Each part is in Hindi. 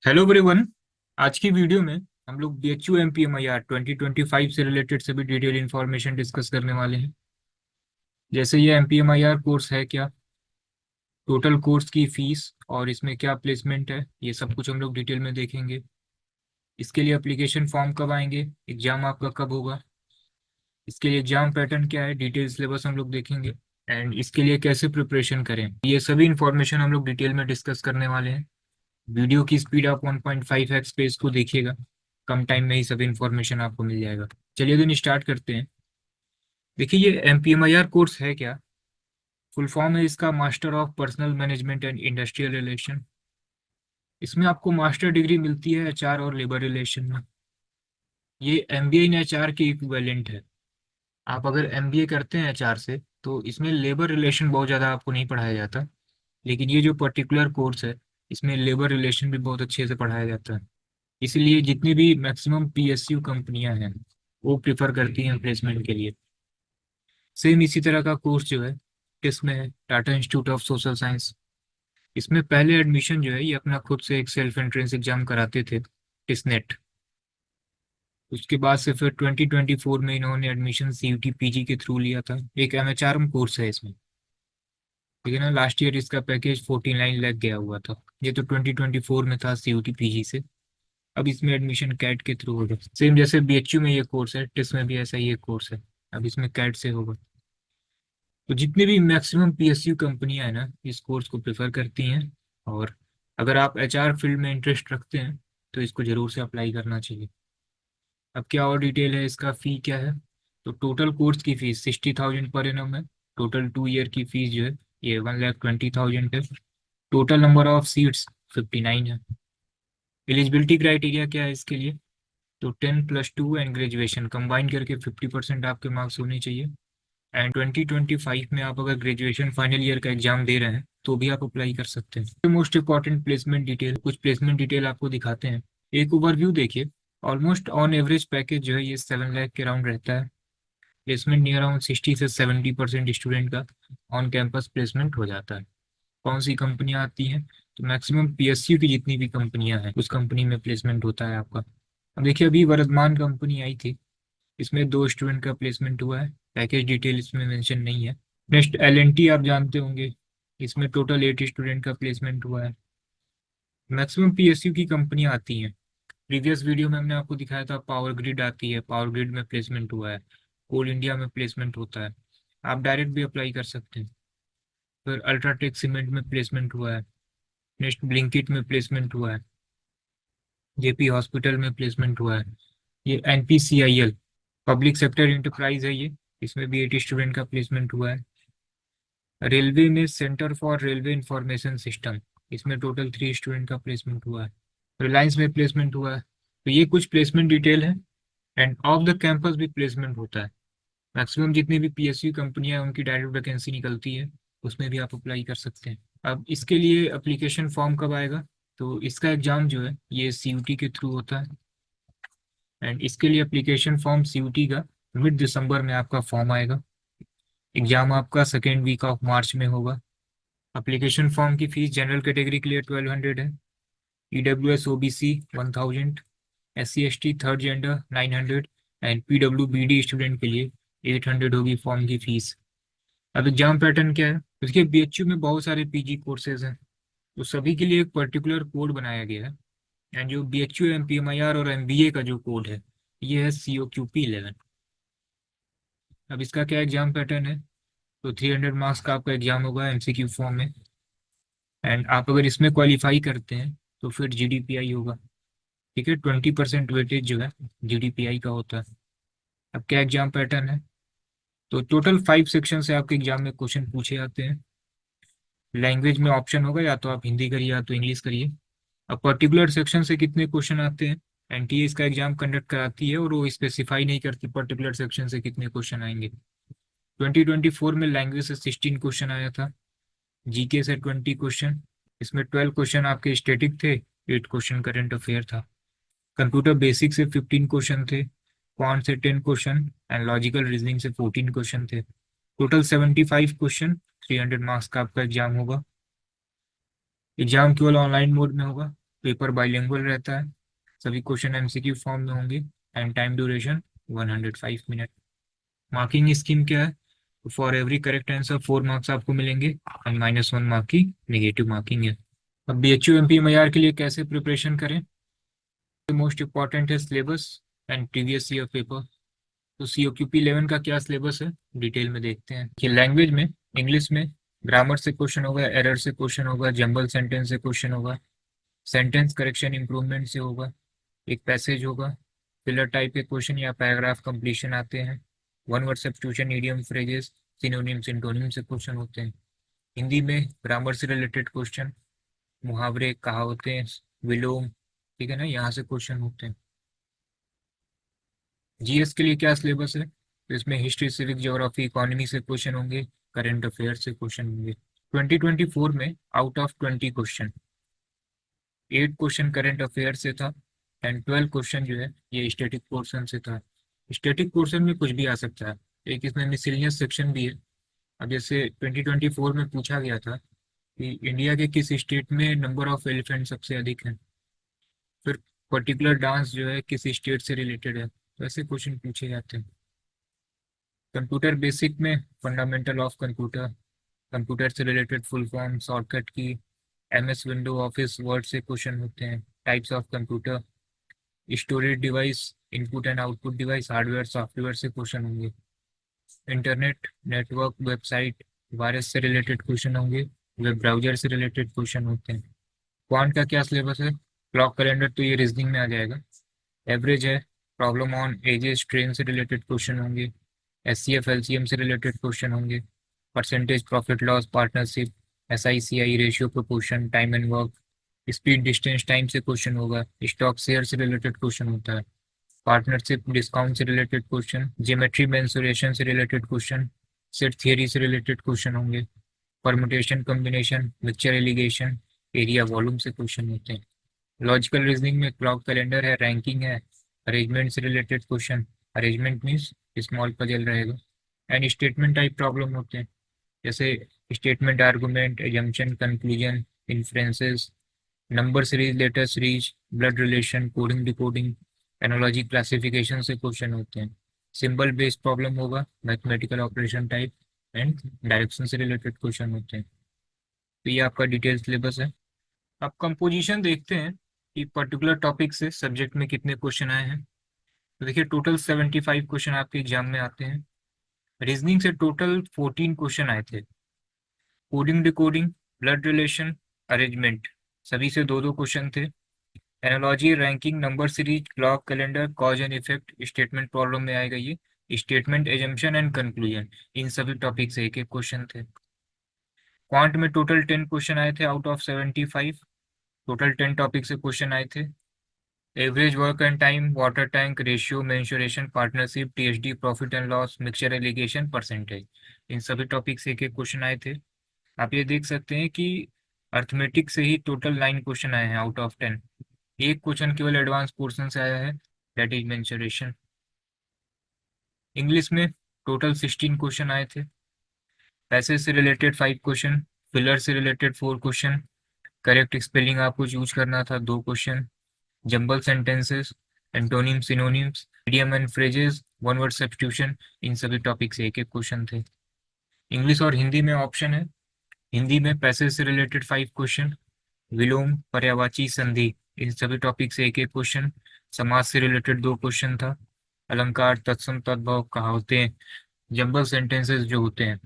Hello everyone. आज की वीडियो में हम लोग BHU MPMIR 2025 से रिलेटेड सभी डिटेल इन्फॉर्मेशन डिस्कस करने वाले हैं। जैसे ये MPMIR कोर्स है क्या, टोटल कोर्स की फीस और इसमें क्या प्लेसमेंट है, ये सब कुछ हम लोग डिटेल में देखेंगे। इसके लिए एप्लीकेशन फॉर्म कब आएंगे, एग्जाम आपका कब होगा, इसके लिए एग्जाम पैटर्न क्या है, डिटेल सिलेबस हम लोग देखेंगे एंड इसके लिए कैसे प्रिपरेशन करें, ये सभी इन्फॉर्मेशन हम लोग डिटेल में डिस्कस करने वाले हैं। वीडियो की स्पीड आप 1.5x पे इसको देखिएगा, कम टाइम में ही सब इन्फॉर्मेशन आपको मिल जाएगा। चलिए दिन स्टार्ट करते हैं। देखिए ये MPMIR कोर्स है क्या, फुल फॉर्म है इसका master of personal management and industrial relation. इसमें आपको मास्टर डिग्री मिलती है HR और लेबर रिलेशन में। ये MBA इन HR के इक्विवेलेंट है। आप अगर MBA करते हैं HR से तो इसमें लेबर रिलेशन बहुत ज़्यादा आपको नहीं पढ़ाया जाता, लेकिन ये जो पर्टिकुलर कोर्स है इसमें लेबर रिलेशन भी बहुत अच्छे से पढ़ाया जाता है। इसलिए जितनी भी मैक्सिमम PSU कंपनियां हैं वो प्रिफर करती हैं प्लेसमेंट के लिए। सेम इसी तरह का कोर्स जो है इसमें है Tata institute of social science. इसमें पहले एडमिशन जो है ये अपना खुद से एक सेल्फ एंट्रेंस एग्जाम कराते थे, टिसनेट। उसके बाद से फिर 2024 में इन्होंने एडमिशन CUT PG के थ्रू लिया था। एक MHRM कोर्स है इसमें, लेकिन ना लास्ट ईयर इसका पैकेज 49 लाख गया हुआ था। ये तो 2024 में था CUT PG से। अब इसमें एडमिशन कैट के थ्रू होगा, सेम जैसे BHU में ये कोर्स है, टिस में भी ऐसा ही एक कोर्स है। अब इसमें कैट से होगा। तो जितनी भी मैक्सिमम PSU कंपनियां हैं ना इस कोर्स को प्रेफर करती हैं। और अगर आप HR फील्ड में इंटरेस्ट रखते हैं तो इसको जरूर से अप्लाई करना चाहिए। अब क्या और डिटेल है, इसका फ़ी क्या है। तो टोटल कोर्स की फ़ीस 60,000 पर एनम है। टोटल 2 ईयर की फ़ीस जो है ये 1,20,000 है। टोटल नंबर ऑफ सीट्स 59 है। एलिजिबिलिटी क्राइटेरिया क्या है इसके लिए, तो 10+2 एंड ग्रेजुएशन कंबाइन करके 50% आपके मार्क्स होने चाहिए। एंड 2025 में आप अगर ग्रेजुएशन फाइनल ईयर का एग्जाम दे रहे हैं तो भी आप अप्लाई कर सकते हैं। मोस्ट इंपॉर्टेंट प्लेसमेंट डिटेल, कुछ प्लेसमेंट डिटेल आपको दिखाते हैं। एक ओवरव्यू देखिए। ऑलमोस्ट ऑन एवरेज पैकेज जो है ये 7 लाख के राउंड रहता है। प्लेसमेंट नियर अराउंड 60 से 70% स्टूडेंट का ऑन कैंपस प्लेसमेंट हो जाता है। कौन सी कंपनियां आती हैं, तो मैक्सिमम PSU की जितनी भी कंपनियां हैं उस कंपनी में प्लेसमेंट होता है आपका। अब देखिए अभी वर्धमान कंपनी आई थी, इसमें 2 स्टूडेंट का प्लेसमेंट हुआ है। पैकेज डिटेल इसमें मेंशन नहीं है। नेक्स्ट L&T आप जानते होंगे, इसमें टोटल 8 स्टूडेंट का प्लेसमेंट हुआ है। मैक्सिमम PSU की कंपनियां आती हैं। प्रीवियस वीडियो में हमने आपको दिखाया था पावर ग्रिड आती है, पावर ग्रिड में प्लेसमेंट हुआ है। कोल इंडिया में प्लेसमेंट होता है। आप डायरेक्ट भी अप्लाई कर सकते हैं। फिर अल्ट्राटेक सीमेंट में प्लेसमेंट हुआ है। नेक्स्ट ब्लिंकिट में प्लेसमेंट हुआ है। JP हॉस्पिटल में प्लेसमेंट हुआ है। ये NPCIL पब्लिक सेक्टर इंटरप्राइज है ये, इसमें भी 80 स्टूडेंट का प्लेसमेंट हुआ है। रेलवे में centre for railway information system, इसमें टोटल 3 स्टूडेंट का प्लेसमेंट हुआ है। रिलायंस में प्लेसमेंट हुआ है। तो ये कुछ प्लेसमेंट डिटेल है। एंड ऑफ द कैंपस भी प्लेसमेंट होता है। मैक्सिमम जितनी भी PSU कंपनियां हैं उनकी डायरेक्ट वैकेंसी निकलती है, उसमें भी आप अप्लाई कर सकते हैं। अब इसके लिए एप्लीकेशन फॉर्म कब आएगा, तो इसका एग्ज़ाम जो है ये CUT के थ्रू होता है। एंड इसके लिए एप्लीकेशन फॉर्म CUT का मिड दिसंबर में आपका फॉर्म आएगा। एग्ज़ाम आपका सेकेंड वीक ऑफ मार्च में होगा। एप्लीकेशन फॉर्म की फीस जनरल कैटेगरी के लिए 1200 है। EWS OBC 1000, SC ST third gender 900 and PWBD student के लिए 800 होगी फॉर्म की फीस। अब एग्जाम पैटर्न क्या है, देखिए BHU में बहुत सारे PG कोर्सेज हैं, तो सभी के लिए एक पर्टिकुलर कोड बनाया गया है। एंड जो BHU MPMIR और MBA का जो कोड है ये है COQP11। अब इसका क्या एग्जाम पैटर्न है, तो 300 मार्क्स का आपका एग्जाम होगा MCQ फॉर्म में। एंड आप अगर इसमें क्वालिफाई करते हैं तो फिर GDPI होगा। ठीक है, 20% वेटेज जो है GDPI का होता है। अब क्या एग्जाम पैटर्न है, तो टोटल 5 सेक्शन से आपके एग्जाम में क्वेश्चन पूछे जाते हैं। लैंग्वेज में ऑप्शन होगा, या तो आप हिंदी करिए या तो इंग्लिश करिए। अब पर्टिकुलर सेक्शन से कितने क्वेश्चन आते हैं, NTA इसका एग्जाम कंडक्ट कराती है और वो स्पेसिफाई नहीं करती पर्टिकुलर सेक्शन से कितने क्वेश्चन आएंगे। 2024 में लैंग्वेज से 16 क्वेश्चन आया था। GK से 20 क्वेश्चन, इसमें 12 क्वेश्चन आपके स्टेटिक थे, 8 क्वेश्चन करंट अफेयर था। कंप्यूटर बेसिक से 15 क्वेश्चन थे, क्वांट से 10 क्वेश्चन एंड लॉजिकल रीजनिंग से 14 क्वेश्चन थे। टोटल 75 क्वेश्चन, 300 मार्क्स का आपका एग्जाम होगा। एग्जाम केवल ऑनलाइन मोड में होगा। पेपर बाइलिंगुअल रहता है, सभी क्वेश्चन एमसीक्यू फॉर्म में होंगे and time duration 105 minute. Marking scheme क्या है? For every correct answer 4 marks आपको मिलेंगे एंड -1 मार्क की नेगेटिव मार्किंग है। अब बीएचयू एमपीएमआईआर के लिए कैसे प्रिपरेशन करें? मोस्ट इंपॉर्टेंट है syllabus and previous year paper. तो COQP 11 का क्या सिलेबस है डिटेल में देखते हैं कि लैंग्वेज में इंग्लिश में ग्रामर से क्वेश्चन होगा, एरर से क्वेश्चन होगा, जंबल सेंटेंस से क्वेश्चन होगा, सेंटेंस करेक्शन इंप्रूवमेंट से होगा, एक पैसेज होगा, फिलर टाइप के क्वेश्चन या पैराग्राफ कंप्लीशन आते हैं, one word substitution, idiom, phrases, synonym antonym से क्वेश्चन होते हैं। हिंदी में ग्रामर से रिलेटेड क्वेश्चन, मुहावरे, कहावतें, विलोम, ठीक है ना, यहाँ से क्वेश्चन होते हैं। जीएस के लिए क्या सिलेबस है? तो इसमें हिस्ट्री, सिविक, ज्योग्राफी, इकोनॉमी से क्वेश्चन होंगे, करंट अफेयर से क्वेश्चन होंगे। 2024 में out of 20 question 8 question current affair से था एंड 12 क्वेश्चन जो है ये स्टैटिक पोर्शन से था। स्टैटिक पोर्शन में कुछ भी आ सकता है, एक इसमें मिसलेनियस सेक्शन भी है। अब जैसे 2024 में पूछा गया था कि इंडिया के किस स्टेट में नंबर ऑफ एलिफेंट सबसे अधिक है, फिर पर्टिकुलर डांस जो है किस स्टेट से रिलेटेड है, तो ऐसे क्वेश्चन पूछे जाते हैं। कंप्यूटर बेसिक में फंडामेंटल ऑफ कंप्यूटर, कंप्यूटर से रिलेटेड फुल फॉर्म, शॉर्टकट की, MS विंडो, ऑफिस वर्ड से क्वेश्चन होते हैं। Types of computer, storage device, input and output device, hardware software से क्वेश्चन होंगे। इंटरनेट नेटवर्क, वेबसाइट, वायरस से रिलेटेड क्वेश्चन होंगे, वेब ब्राउजर से रिलेटेड क्वेश्चन होते हैं। क्वांट का क्या सिलेबस है? क्लॉक कैलेंडर तो ये रीजनिंग में आ जाएगा। एवरेज है, प्रॉब्लम ऑन एजेस, ट्रेन से रिलेटेड क्वेश्चन होंगे, SCF LCM से रिलेटेड क्वेश्चन होंगे, percentage, profit loss, partnership, SICI, ratio, proportion, time and work, speed, distance, time से क्वेश्चन होगा, स्टॉक शेयर से रिलेटेड क्वेश्चन होता है, पार्टनरशिप, डिस्काउंट से रिलेटेड क्वेश्चन, ज्योमेट्री मेंसुरेशन से रिलेटेड क्वेश्चन, सेट थियरी से रिलेटेड क्वेश्चन होंगे, permutation, combination, mixture, alligation, area, volume से क्वेश्चन होते हैं। लॉजिकल रीजनिंग में क्लॉक कैलेंडर है, रैंकिंग है, अरेंजमेंट से related question, arrangement means small puzzle रहेगा, एंड स्टेटमेंट टाइप प्रॉब्लम होते हैं जैसे statement, argument, assumption, conclusion, inferences, number series, letter series, blood relation, coding, decoding, analogy, classification से क्वेश्चन होते हैं। सिंबल बेस्ड प्रॉब्लम होगा, mathematical operation type and direction से रिलेटेड क्वेश्चन होते हैं। तो ये आपका डिटेल सिलेबस है। अब कंपोजिशन देखते हैं कि पर्टिकुलर टॉपिक से सब्जेक्ट में कितने क्वेश्चन आए हैं। तो देखिए टोटल 75 क्वेश्चन आपके एग्जाम में आते हैं। रीजनिंग से टोटल 14 क्वेश्चन आए थे। Coding, decoding, blood relation, arrangement, सभी से दो दो क्वेश्चन थे। Analogy, ranking, number series, clock calendar, cause and effect, statement problem में आएगा ये, स्टेटमेंट, एजम्पशन एंड कंक्लूजन, इन सभी टॉपिक से एक एक क्वेश्चन थे। क्वांट में टोटल 10 क्वेश्चन आए थे आउट ऑफ 75। टोटल 10 टॉपिक से क्वेश्चन आए थे। Average work and time, water tank, ratio, mensuration, partnership, THD, profit and loss, mixture, alligation, percentage, इन सभी टॉपिक से एक एक क्वेश्चन आए थे। आप ये देख सकते हैं कि अर्थमेटिक से ही टोटल 9 क्वेश्चन आए हैं आउट ऑफ 10। एक क्वेश्चन केवल एडवांस पोर्शन से आया है, दैट इज मेंसुरेशन। इंग्लिश में टोटल 16 क्वेश्चन आए थे। पैसेज से रिलेटेड 5 क्वेश्चन, फिलर से रिलेटेड 4 क्वेश्चन, करेक्ट स्पेलिंग आपको चूज करना था 2 question, jumble sentences, antonym, synonyms, idiom and phrases, one word substitution, इन सभी टॉपिक से एक एक क्वेश्चन थे। इंग्लिश और हिंदी में ऑप्शन है। हिंदी में पैसेज से रिलेटेड 5 क्वेश्चन, विलोम, पर्यायवाची, संधि, इन सभी टॉपिक से एक एक क्वेश्चन, समाज से रिलेटेड 2 क्वेश्चन था, अलंकार, तत्सम, तद्भव, कहावतें, जंबल सेंटेंसेस जो होते हैं,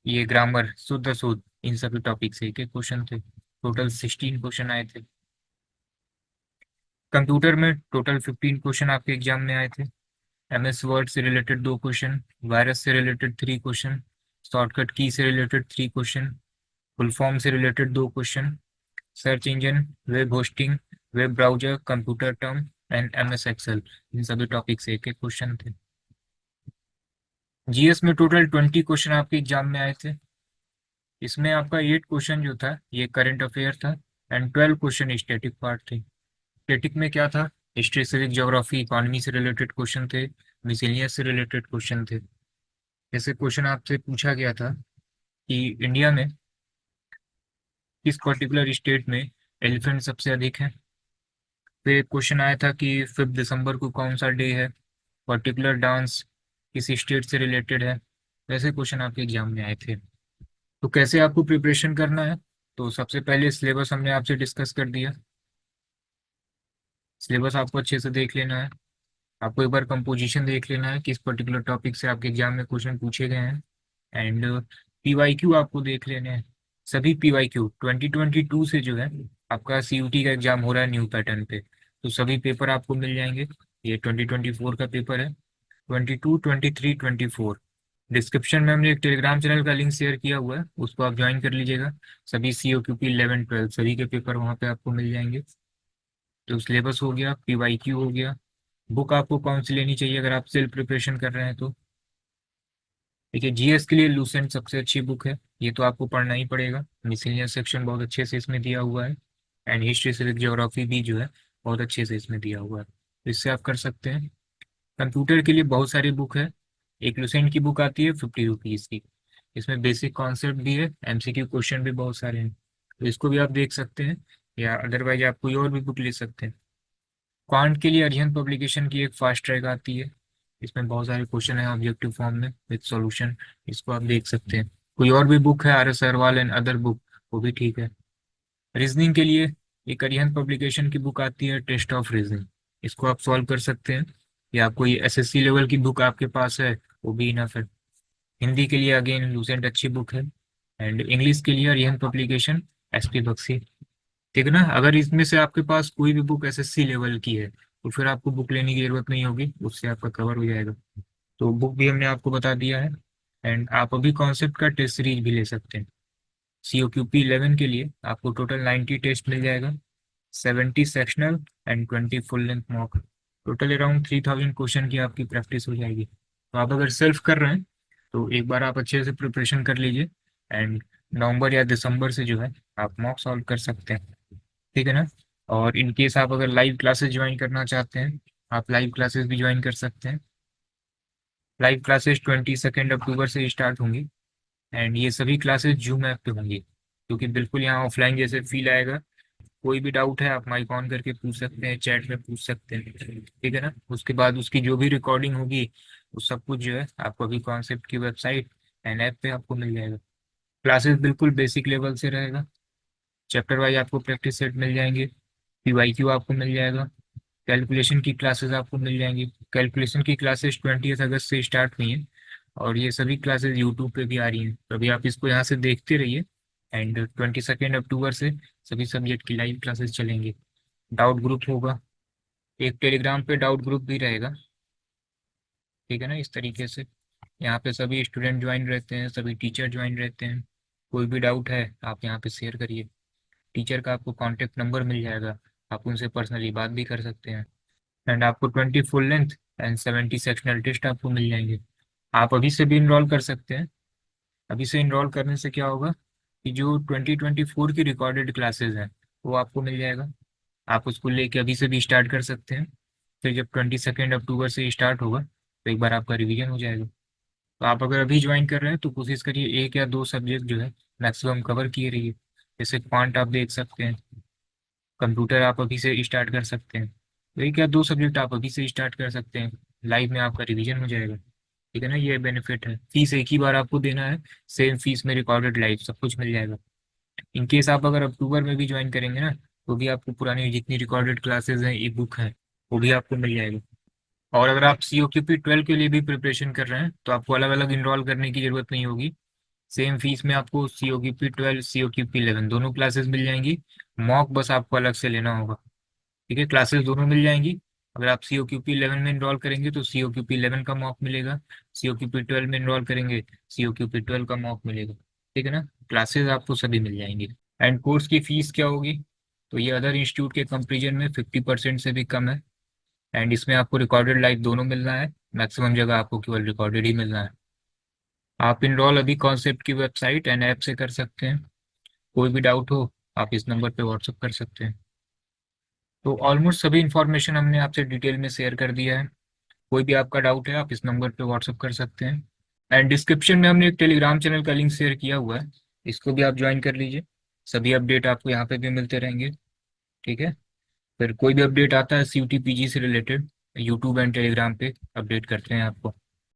ये ग्रामर, शुद्ध अशुद्ध, इन सभी टॉपिक से एक एक क्वेश्चन थे। टोटल 16 क्वेश्चन आए थे। कंप्यूटर में टोटल 15 क्वेश्चन आपके एग्जाम में आए थे। MS वर्ड से रिलेटेड 2 क्वेश्चन, वायरस से रिलेटेड 3 क्वेश्चन, शॉर्टकट की से रिलेटेड 3 क्वेश्चन, फुल फॉर्म से related 2 question, search engine, web hosting, web browser, computer term and MS excel, इन सभी टॉपिक से एक एक क्वेश्चन थे। GS में टोटल 20 क्वेश्चन आपके एग्जाम में आए थे। इसमें आपका 8 क्वेश्चन जो था ये करंट अफेयर था एंड 12 क्वेश्चन स्टैटिक पार्ट थे। स्टैटिक में क्या था? हिस्ट्री, सिविक, ज्योग्राफी, इकोनॉमी से रिलेटेड क्वेश्चन थे, मिसेलियस से रिलेटेड क्वेश्चन थे। जैसे क्वेश्चन आपसे पूछा गया था कि इंडिया में किस पर्टिकुलर स्टेट में एलिफेंट सबसे अधिक है, फिर एक क्वेश्चन आया था कि 5 दिसंबर को कौन सा डे है, पर्टिकुलर डांस किस स्टेट से रिलेटेड है। वैसे क्वेश्चन आपके एग्जाम में आए थे। तो कैसे आपको प्रिपरेशन करना है, तो सबसे पहले सिलेबस हमने आपसे डिस्कस कर दिया। सिलेबस आपको अच्छे से देख लेना है। आपको एक बार कंपोजिशन देख लेना है, किस पर्टिकुलर टॉपिक से आपके एग्जाम में क्वेश्चन पूछे गए हैं। एंड पीवाईक्यू आपको देख लेने हैं। सभी पीवाईक्यू 2022 से जो है आपका सीयूटी का एग्जाम हो रहा है न्यू पैटर्न पे, तो सभी पेपर आपको मिल जाएंगे। ये 2024 का पेपर है, 22, 23, 24। डिस्क्रिप्शन में हमने एक टेलीग्राम चैनल का लिंक शेयर किया हुआ है, उसको आप ज्वाइन कर लीजिएगा। सभी COQP 11, 12 सभी के पेपर वहाँ पे आपको मिल जाएंगे। तो सिलेबस हो गया, पीवाईक्यू हो गया। बुक आपको कौन सी लेनी चाहिए अगर आप सेल्फ प्रिपरेशन कर रहे हैं तो? देखिए, जीएस के लिए लूसेंट सबसे अच्छी बुक है, ये तो आपको पढ़ना ही पड़ेगा। मिसलेनियस सेक्शन बहुत अच्छे से इसमें दिया हुआ है। एंड हिस्ट्री सिविक ज्योग्राफी भी जो है बहुत अच्छे से इसमें दिया हुआ है, तो इससे आप कर सकते हैं। कंप्यूटर के लिए बहुत सारी बुक है। एक लूसेंट की बुक आती है 50 रुपीज़ की, इसमें बेसिक कॉन्सेप्ट भी है, MCQ क्वेश्चन भी बहुत सारे हैं, तो इसको भी आप देख सकते हैं। या अदरवाइज आप कोई और भी बुक ले सकते हैं। क्वांट के लिए अरिहंत पब्लिकेशन की एक फास्ट ट्रैक आती है, इसमें बहुत सारे क्वेश्चन है ऑब्जेक्टिव फॉर्म में विद सॉल्यूशन, इसको आप देख सकते हैं। कोई और भी बुक है RS Agrawal and other book, वो भी ठीक है। रीजनिंग के लिए एक अरिहंत पब्लिकेशन की बुक आती है टेस्ट ऑफ रीजनिंग, इसको आप सॉल्व कर सकते हैं। या कोई SSC लेवल की बुक आपके पास है, वो भी इनफ है। हिंदी के लिए अगेन लूसेंट अच्छी बुक है। एंड इंग्लिश के लिए अरिहंत पब्लिकेशन, SP बख्शी। ठीक है ना। अगर इसमें से आपके पास कोई भी बुक SSC लेवल की है तो फिर आपको बुक लेने की जरूरत नहीं होगी, उससे आपका कवर हो जाएगा। तो बुक भी हमने आपको बता दिया है। एंड आप अभी कॉन्सेप्ट का टेस्ट सीरीज भी ले सकते हैं। COQP 11 के लिए आपको टोटल 90 टेस्ट मिल जाएगा, 70 sectional and 20 full length mock. Total around 3000 question की आपकी प्रैक्टिस हो जाएगी। तो आप अगर सेल्फ कर रहे हैं तो एक बार आप अच्छे से प्रिपरेशन कर लीजिए। एंड नवंबर या दिसंबर से जो है आप मॉक सॉल्व कर सकते हैं। ठीक है ना। और इन केस आप अगर लाइव क्लासेस ज्वाइन करना चाहते हैं, आप लाइव क्लासेस भी ज्वाइन कर सकते हैं। लाइव क्लासेस 22 अक्टूबर से स्टार्ट होंगी। एंड ये सभी क्लासेस जूम ऐप पे होंगी, क्योंकि बिल्कुल यहाँ ऑफलाइन जैसे फील आएगा। कोई भी डाउट है आप माइक ऑन करके पूछ सकते हैं, चैट में पूछ सकते हैं। ठीक है ना। उसके बाद उसकी जो भी रिकॉर्डिंग होगी वो सब कुछ जो है आपको अभी कॉन्सेप्ट की वेबसाइट एंड ऐप पे आपको मिल जाएगा। क्लासेस बिल्कुल बेसिक लेवल से रहेगा। चैप्टर वाइज आपको प्रैक्टिस सेट मिल जाएंगे, PYQ आपको मिल जाएगा, कैलकुलेशन की क्लासेस आपको मिल जाएंगी। कैलकुलेशन की क्लासेस 20 अगस्त से स्टार्ट हुई हैं, और ये सभी क्लासेस यूट्यूब पे भी आ रही हैं, तो अभी आप इसको यहाँ से देखते रहिए। एंड 22 अक्टूबर से सभी सब्जेक्ट की लाइव क्लासेस चलेंगी। डाउट ग्रुप होगा, एक टेलीग्राम पे डाउट ग्रुप भी रहेगा। ठीक है ना। इस तरीके से यहाँ पे सभी स्टूडेंट ज्वाइन रहते हैं, सभी टीचर ज्वाइन रहते हैं। कोई भी डाउट है आप यहाँ पे शेयर करिए। टीचर का आपको कॉन्टेक्ट नंबर मिल जाएगा, आप उनसे पर्सनली बात भी कर सकते हैं। एंड आपको 20 full length and 70 sectional test आपको मिल जाएंगे। आप अभी से भी इनरोल कर सकते हैं। अभी से इनरोल करने से क्या होगा कि जो 2024 की रिकॉर्डेड क्लासेस हैं वो आपको मिल जाएगा। आप उसको लेके अभी से भी स्टार्ट कर सकते हैं। फिर जब 22 अक्टूबर से स्टार्ट होगा तो एक बार आपका रिवीजन हो जाएगा। तो आप अगर अभी ज्वाइन कर रहे हैं तो कोशिश करिए एक या दो सब्जेक्ट जो है मैक्सिमम कवर किए रहिए। जैसे क्वांट आप देख सकते हैं, कंप्यूटर आप अभी से स्टार्ट कर सकते हैं। तो एक या दो सब्जेक्ट आप अभी से स्टार्ट कर सकते हैं, लाइव में आपका रिवीजन हो जाएगा। ठीक है ना। ये बेनिफिट है, फीस एक ही बार आपको देना है, सेम फीस में रिकॉर्डेड लाइव सब कुछ मिल जाएगा। इन केस आप अगर अक्टूबर में भी ज्वाइन करेंगे ना, तो भी आपको पुरानी जितनी रिकॉर्डेड क्लासेज हैं, ई बुक है, वो भी आपको मिल जाएगा। और अगर आप COQP 12 के लिए भी प्रिपरेशन कर रहे हैं तो आपको अलग अलग इनरोल करने की जरूरत नहीं होगी। सेम फीस में आपको COQP 12, COQP 11 दोनों क्लासेस मिल जाएंगी। मॉक बस आपको अलग से लेना होगा। ठीक है, क्लासेस दोनों मिल जाएंगी। अगर आप COQP 11 में इनरोल करेंगे तो COQP 11 का मॉक मिलेगा, COQP 12 में इनरोल करेंगे COQP 12 का मॉक मिलेगा। ठीक है ना। क्लासेस आपको सभी मिल जाएंगी। एंड कोर्स की फीस क्या होगी, तो ये अदर इंस्टीट्यूट के कंपेरिजन में 50% से भी कम है। एंड इसमें आपको रिकॉर्डेड लाइव दोनों मिलना है, मैक्सिमम जगह आपको केवल रिकॉर्डेड ही मिलना है। आप इनरोल अभी कॉन्सेप्ट की वेबसाइट एंड ऐप से कर सकते हैं। कोई भी डाउट हो आप इस नंबर पे व्हाट्सअप कर सकते हैं। तो ऑलमोस्ट सभी इन्फॉर्मेशन हमने आपसे डिटेल में शेयर कर दिया है। कोई भी आपका डाउट है आप इस नंबर पे व्हाट्सअप कर सकते हैं। एंड डिस्क्रिप्शन में हमने एक टेलीग्राम चैनल का लिंक शेयर किया हुआ है, इसको भी आप ज्वाइन कर लीजिए। सभी अपडेट आपको यहाँ पे भी मिलते रहेंगे। ठीक है। फिर कोई भी अपडेट आता है CUT PG से रिलेटेड, यूट्यूब एंड टेलीग्राम पे अपडेट करते हैं आपको।